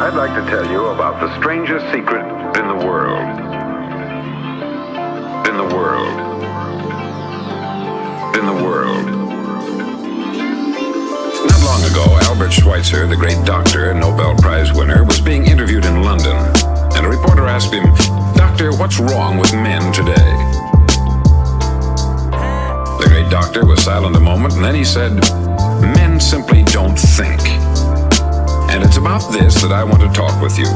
I'd like to tell you about the strangest secret in the world. In the world. In the world. Not long ago, Albert Schweitzer, the great doctor and Nobel Prize winner, was being interviewed in London, and a reporter asked him, "Doctor, what's wrong with men today?" The great doctor was silent a moment, and then he said, "Men simply don't think." And it's about this that I want to talk with you.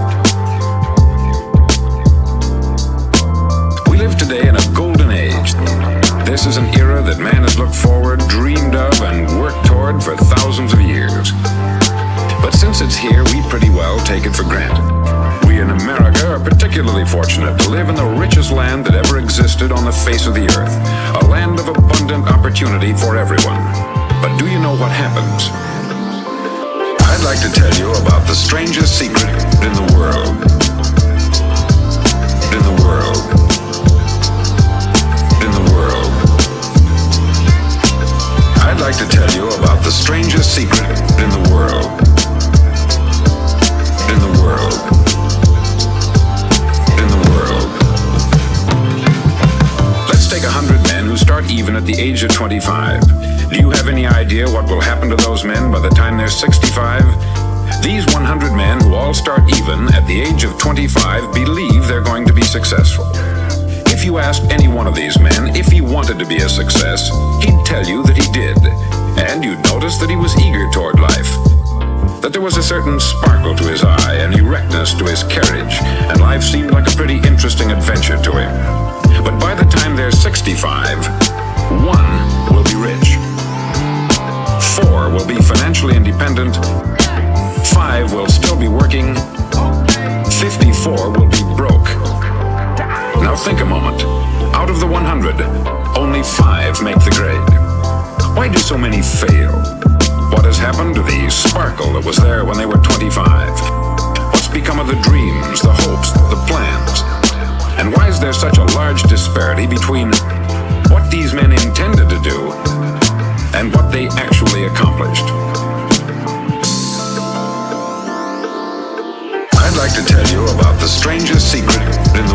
We live today in a golden age. This is an era that man has looked forward, dreamed of, and worked toward for thousands of years. But since it's here, we pretty well take it for granted. We in America are particularly fortunate to live in the richest land that ever existed on the face of the earth, a land of abundant opportunity for everyone. But do you know what happens? I'd like to tell you about the strangest secret in the world. In the world. In the world. I'd like to tell you about the strangest secret in the world. In the world. In the world. Let's take 100 men who start even at the age of 25. Do you have any idea what will happen to those men by the time they're 65? These 100 men who all start even at the age of 25 believe they're going to be successful. If you asked any one of these men if he wanted to be a success, he'd tell you that he did. And you'd notice that he was eager toward life. That there was a certain sparkle to his eye, an erectness to his carriage, and life seemed like a pretty interesting adventure to him. But by the time they're 65, one will be rich. 4 will be financially independent. 5 will still be working. 54 will be broke. Now think a moment. Out of the 100, only 5 make the grade. Why do so many fail? What has happened to the sparkle that was there when they were 25? What's become of the dreams, the hopes, the plans? And why is there such a large disparity between what these men intended to do and what they actually accomplished? I'd like to tell you about the strangest secret in the